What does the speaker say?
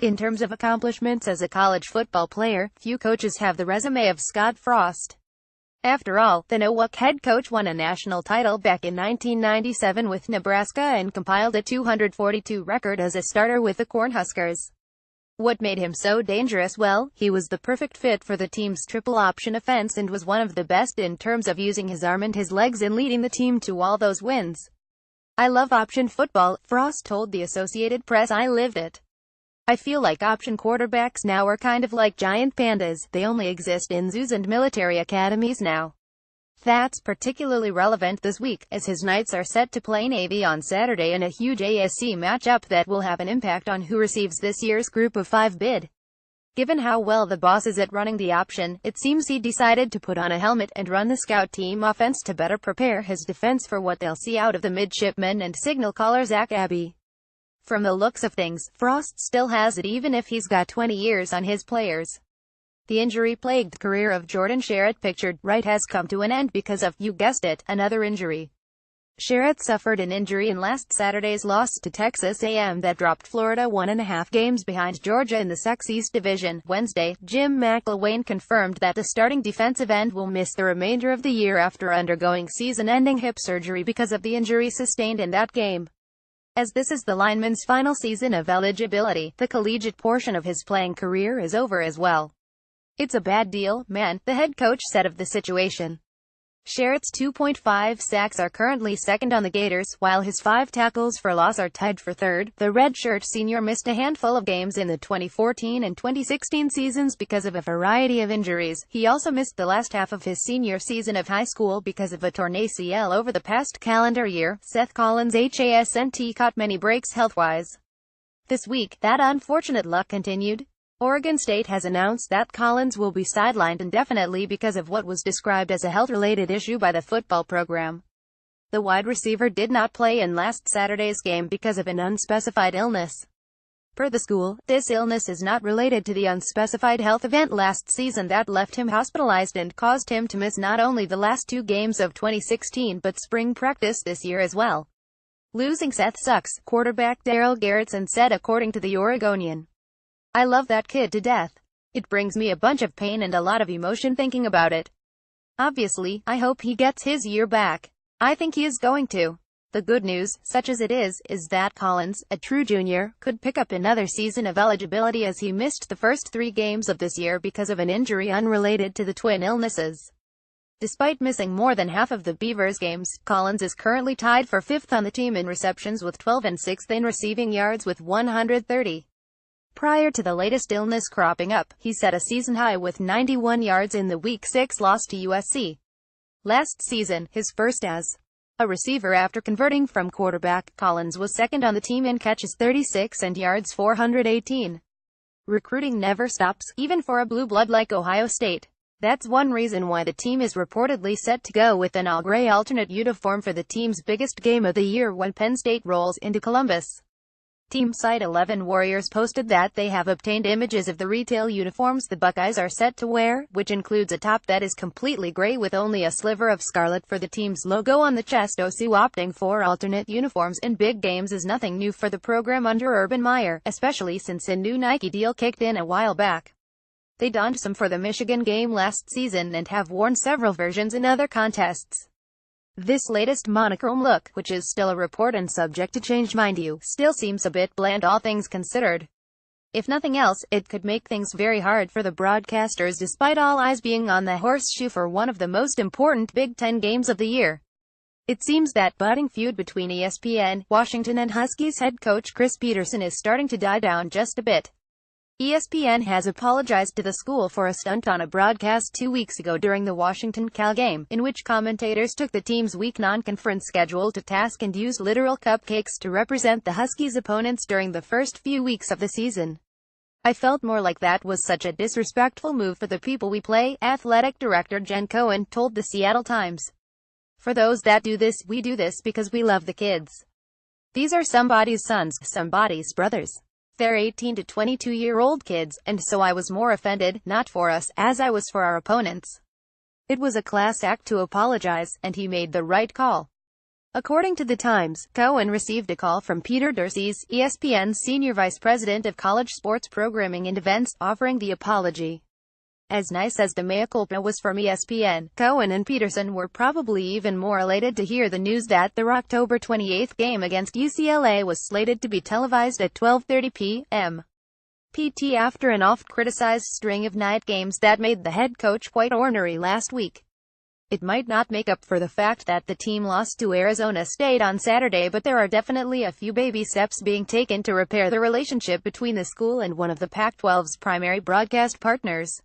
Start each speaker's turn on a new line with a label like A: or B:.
A: In terms of accomplishments as a college football player, few coaches have the resume of Scott Frost. After all, the Nowak head coach won a national title back in 1997 with Nebraska and compiled a 242 record as a starter with the Cornhuskers. What made him so dangerous? Well, he was the perfect fit for the team's triple option offense and was one of the best in terms of using his arm and his legs in leading the team to all those wins. "I love option football," Frost told the Associated Press. "I lived it. I feel like option quarterbacks now are kind of like giant pandas, they only exist in zoos and military academies now." That's particularly relevant this week, as his Knights are set to play Navy on Saturday in a huge ASC matchup that will have an impact on who receives this year's Group of 5 bid. Given how well the boss is at running the option, it seems he decided to put on a helmet and run the scout team offense to better prepare his defense for what they'll see out of the midshipman and signal caller Zach Abbey. From the looks of things, Frost still has it even if he's got 20 years on his players. The injury-plagued career of Jordan Sherritt, pictured right, has come to an end because of, you guessed it, another injury. Sherritt suffered an injury in last Saturday's loss to Texas A&M that dropped Florida 1.5 games behind Georgia in the Sox East Division. Wednesday, Jim McElwain confirmed that the starting defensive end will miss the remainder of the year after undergoing season-ending hip surgery because of the injury sustained in that game. As this is the lineman's final season of eligibility, the collegiate portion of his playing career is over as well. "It's a bad deal, man," the head coach said of the situation. Sherritt's 2.5 sacks are currently second on the Gators, while his 5 tackles for loss are tied for third. The redshirt senior missed a handful of games in the 2014 and 2016 seasons because of a variety of injuries. He also missed the last half of his senior season of high school because of a torn ACL over the past calendar year. Seth Collins hasn't caught many breaks health-wise. This week, that unfortunate luck continued. Oregon State has announced that Collins will be sidelined indefinitely because of what was described as a health-related issue by the football program. The wide receiver did not play in last Saturday's game because of an unspecified illness. Per the school, this illness is not related to the unspecified health event last season that left him hospitalized and caused him to miss not only the last 2 games of 2016 but spring practice this year as well. "Losing Seth sucks," quarterback Darryl Garretson said according to the Oregonian. "I love that kid to death. It brings me a bunch of pain and a lot of emotion thinking about it. Obviously, I hope he gets his year back. I think he is going to." The good news, such as it is that Collins, a true junior, could pick up another season of eligibility as he missed the first 3 games of this year because of an injury unrelated to the twin illnesses. Despite missing more than half of the Beavers games, Collins is currently tied for 5th on the team in receptions with 12 and 6th in receiving yards with 130. Prior to the latest illness cropping up, he set a season high with 91 yards in the Week 6 loss to USC. Last season, his first as a receiver after converting from quarterback, Collins was second on the team in catches 36 and yards 418. Recruiting never stops, even for a blue blood like Ohio State. That's one reason why the team is reportedly set to go with an all-gray alternate uniform for the team's biggest game of the year when Penn State rolls into Columbus. Team site 11 Warriors posted that they have obtained images of the retail uniforms the Buckeyes are set to wear, which includes a top that is completely gray with only a sliver of scarlet for the team's logo on the chest. OSU opting for alternate uniforms in big games is nothing new for the program under Urban Meyer, especially since a new Nike deal kicked in a while back. They donned some for the Michigan game last season and have worn several versions in other contests. This latest monochrome look, which is still a report and subject to change mind you, still seems a bit bland all things considered. If nothing else, it could make things very hard for the broadcasters despite all eyes being on the horseshoe for one of the most important Big Ten games of the year. It seems that budding feud between ESPN, Washington and Huskies head coach Chris Petersen is starting to die down just a bit. ESPN has apologized to the school for a stunt on a broadcast 2 weeks ago during the Washington-Cal game, in which commentators took the team's weak non-conference schedule to task and used literal cupcakes to represent the Huskies' opponents during the first few weeks of the season. "I felt more like that was such a disrespectful move for the people we play," athletic director Jen Cohen told the Seattle Times. "For those that do this, we do this because we love the kids. These are somebody's sons, somebody's brothers. They're 18 to 22-year-old kids, and so I was more offended, not for us, as I was for our opponents. It was a class act to apologize, and he made the right call." According to The Times, Cohen received a call from Peter Dursies, ESPN's senior vice president of college sports programming and events, offering the apology. As nice as the mea culpa was from ESPN, Cohen and Peterson were probably even more elated to hear the news that their October 28 game against UCLA was slated to be televised at 12:30 p.m. PT after an oft-criticized string of night games that made the head coach quite ornery last week. It might not make up for the fact that the team lost to Arizona State on Saturday, but there are definitely a few baby steps being taken to repair the relationship between the school and one of the Pac-12's primary broadcast partners.